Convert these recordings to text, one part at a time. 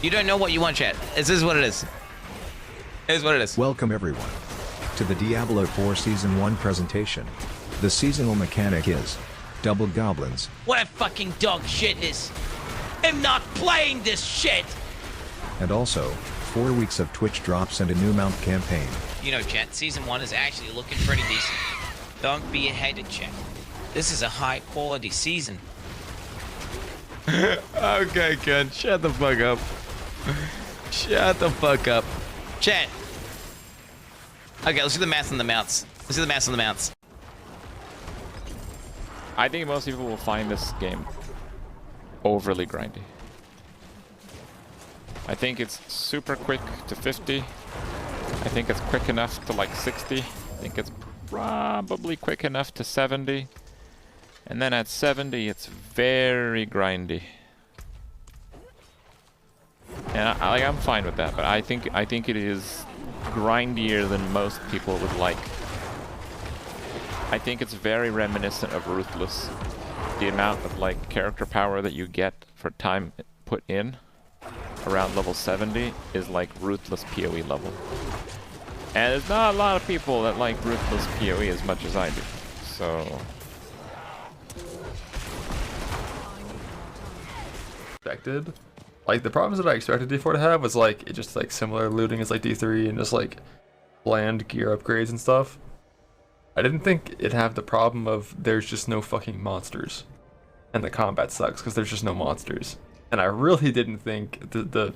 You don't know what you want, chat. This is what it is. It is what it is. Welcome everyone to the Diablo IV Season 1 presentation. The seasonal mechanic is double goblins. What a fucking dog shit is. I'm not playing this shit. And also, 4 weeks of Twitch drops and a new mount campaign. You know, chat, Season 1 is actually looking pretty decent. Don't be a hater, chat. This is a high quality season. Okay, Ken, shut the fuck up. Shut the fuck up. Chat. Okay, let's do the math on the mounts. Let's do the math on the mounts. I think most people will find this game overly grindy. I think it's super quick to 50. I think it's quick enough to like 60. I think it's probably quick enough to 70. And then at 70, it's very grindy. And I'm fine with that, but I think it is grindier than most people would like. I think it's very reminiscent of Ruthless. The amount of like character power that you get for time put in around level 70 is like Ruthless PoE level. And there's not a lot of people that like Ruthless PoE as much as I do. So expected. Like the problems that I expected D4 to have was like it just like similar looting as like D3 and just like bland gear upgrades and stuff. I didn't think it'd have the problem of there's just no fucking monsters, and the combat sucks because there's just no monsters. And I really didn't think that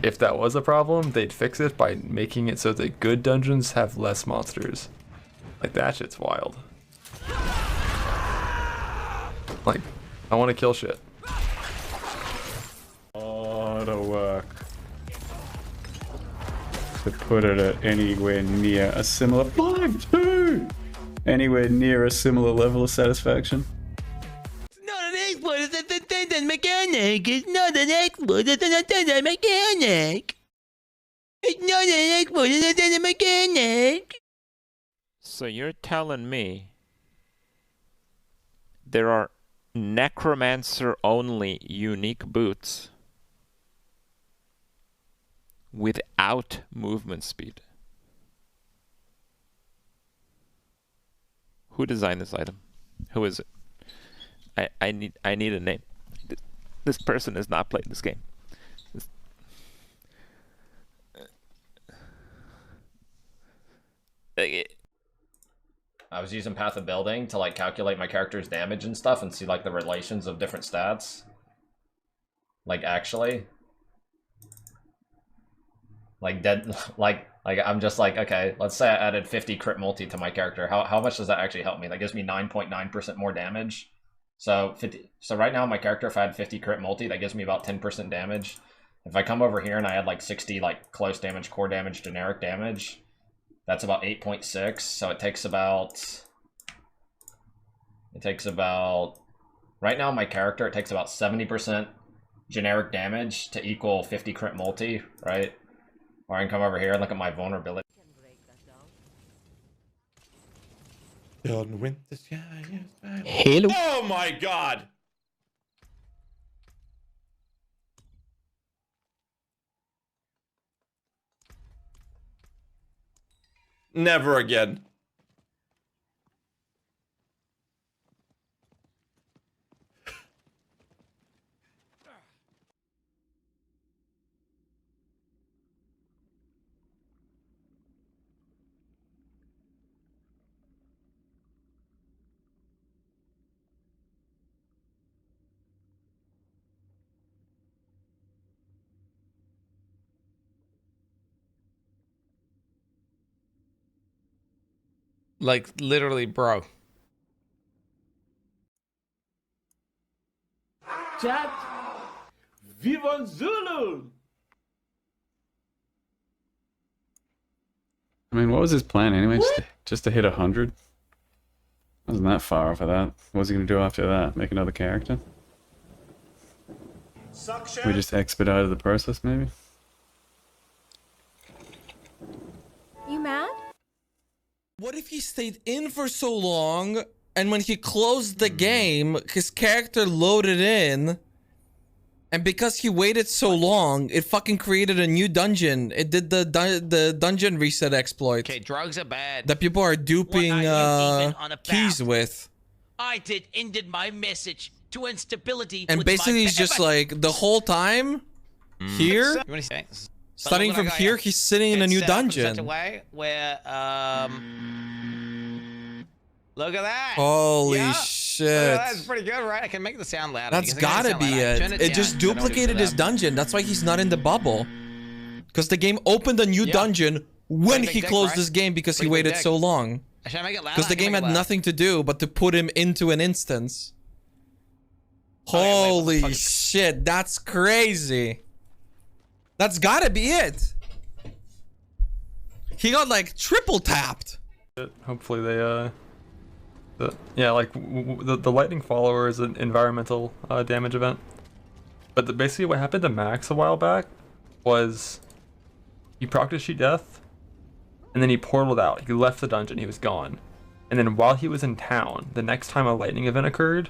if that was a problem, they'd fix it by making it so that good dungeons have less monsters. Like that shit's wild. Like I want to kill shit. Auto work. To put it at anywhere near a similar 5-2! Anywhere near a similar level of satisfaction. It's not an exploit, it's a tellin mechanic. It's not an exploit, it's a tellin mechanic. It's not an exploit, it's a tellin mechanic. So you're telling me there are necromancer only unique boots without movement speed? Who designed this item? Who is it? I need a name. This person has not played this game. I was using Path of Building to like calculate my character's damage and stuff and see like the relations of different stats. Like actually. Like dead like I'm just like, okay, let's say I added 50 crit multi to my character. How much does that actually help me? That gives me 9.9% more damage. So right now my character, if I had 50 crit multi, that gives me about 10% damage. If I come over here and I add like 60 like close damage, core damage, generic damage, that's about 8.6. So it takes about right now my character, it takes about 70% generic damage to equal 50 crit multi, right? Or I can come over here and look at my vulnerability. Hello. Oh my god! Never again. Like, literally, bro. Chat! Vivan Zulu! I mean, what was his plan anyway? Just to hit 100? Wasn't that far off of that. What's he gonna do after that? Make another character? We just expedited the process, maybe? You mad? What if he stayed in for so long, and when he closed the game, his character loaded in, And because he waited so long, it fucking created a new dungeon. It did the dungeon reset exploit. Okay, drugs are bad. That people are duping keys with. I ended my message to instability. And basically he's just like, the whole time, here, starting from here, he's sitting in a new dungeon. In such a way where, look at that. Holy shit. That's pretty good, right? I can make the sound louder. That's gotta be it. It just duplicated his dungeon. That's why he's not in the bubble. Because the game opened a new dungeon when he closed this game because he waited so long. Should I make it louder? Because the game had nothing to do but to put him into an instance. Holy shit, that's crazy. That's gotta be it. He got like triple tapped. Hopefully they yeah, like the lightning follower is an environmental damage event. But basically what happened to Max a while back was he procced sheet death and then he portaled out. He left the dungeon, he was gone. And then while he was in town, the next time a lightning event occurred,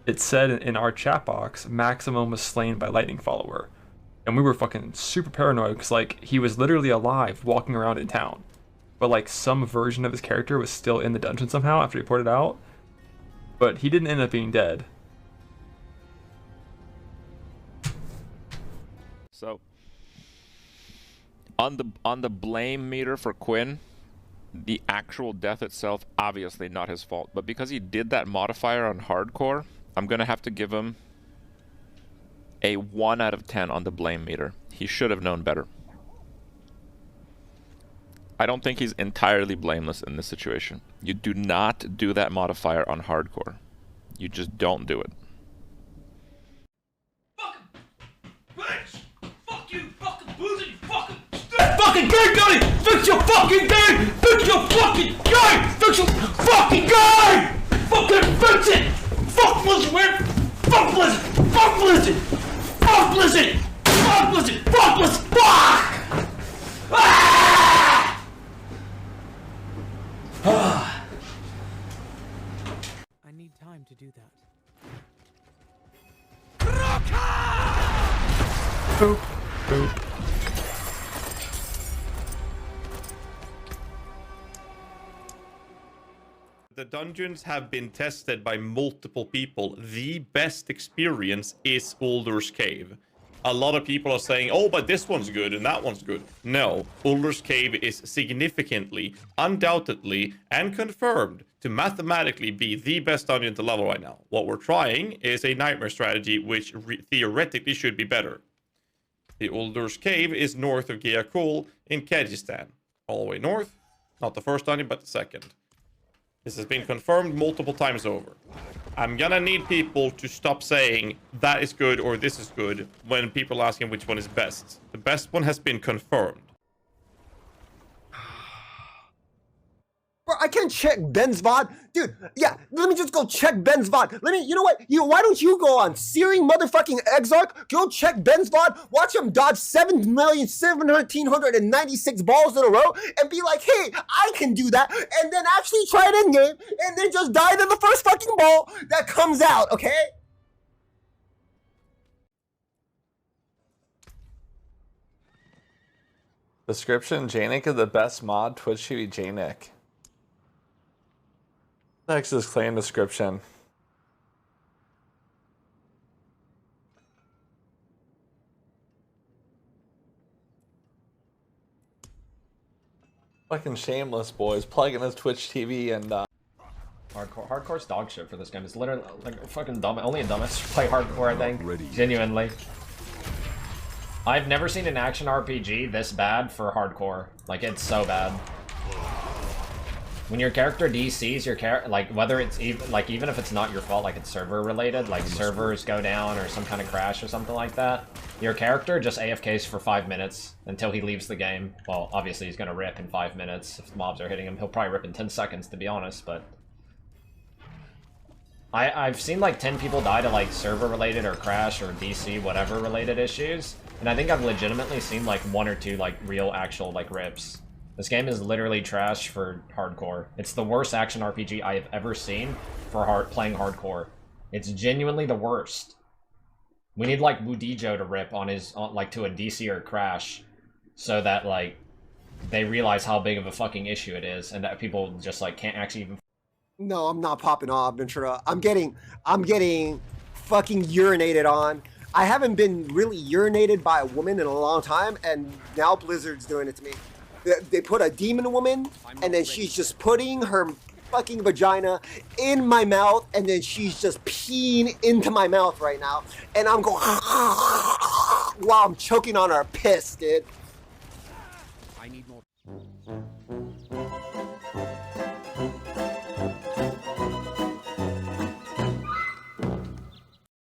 it said in our chat box, Maximum was slain by lightning follower. And we were fucking super paranoid because like he was literally alive walking around in town. But like some version of his character was still in the dungeon somehow after he ported out. But he didn't end up being dead. So on the blame meter for Quin, the actual death itself, obviously not his fault. But because he did that modifier on hardcore, I'm gonna have to give him a 1 out of 10 on the blame meter. He should have known better. I don't think he's entirely blameless in this situation. You do not do that modifier on hardcore. You just don't do it. Bitch! Fuck you, fucking loser, you fucking fucking game, Johnny! Fix your fucking game! Fix your fucking game! Fix your fucking game! Fucking fix it! Fuck Blizzard, man! Fuck Blizzard! Fuck Blizzard! Fuck Blizzard! Fuck Blizzard! Fuck Blizzard! Fuck! Ah! I need time to do that. Boop, boop. The dungeons have been tested by multiple people. The best experience is Uldur's Cave. A lot of people are saying, oh, but this one's good and that one's good. No, Uldur's Cave is significantly, undoubtedly, and confirmed to mathematically be the best dungeon to level right now. What we're trying is a nightmare strategy, which theoretically should be better. The Uldur's Cave is north of Gyakul in Kyrgyzstan. All the way north. Not the first dungeon, but the second. This has been confirmed multiple times over. I'm gonna need people to stop saying that is good or this is good when people are asking which one is best. The best one has been confirmed. Bro, I can't check Ben's VOD. Dude, yeah, let me just go check Ben's VOD. You know what? Why don't you go on Searing motherfucking Exarch, go check Ben's VOD, watch him dodge 7,1,796 balls in a row, and be like, hey, I can do that, and then actually try it in game, and then just die to the first fucking ball that comes out, okay? Description: Janik is the best mod. Twitch TV Janik. Next is clan description. Fucking shameless, boys. Plugging his Twitch TV and Hardcore's dog shit for this game. It's literally like fucking dumb. Only a dumbass play hardcore, I think. Genuinely. I've never seen an action RPG this bad for hardcore. Like, it's so bad. When your character DCs your character, like whether it's even if it's not your fault, like it's server related, like servers go down or some kind of crash or something like that, your character just AFKs for 5 minutes until he leaves the game. Well, obviously he's gonna rip in 5 minutes if mobs are hitting him. He'll probably rip in 10 seconds, to be honest, but I've seen like 10 people die to like server related or crash or DC whatever related issues, and I think I've legitimately seen like 1 or 2 like real actual like rips. This game is literally trash for hardcore. It's the worst action RPG I have ever seen for playing hardcore. It's genuinely the worst. We need like Mudijo to rip on his like to a DC or crash, so that like they realize how big of a fucking issue it is, and that people just like can't actually even. No, I'm not popping off, Ventura. I'm getting fucking urinated on. I haven't been really urinated by a woman in a long time, and now Blizzard's doing it to me. They put a demon woman, and then she's just putting her fucking vagina in my mouth, and then she's just peeing into my mouth right now, and I'm going while I'm choking on her piss, dude.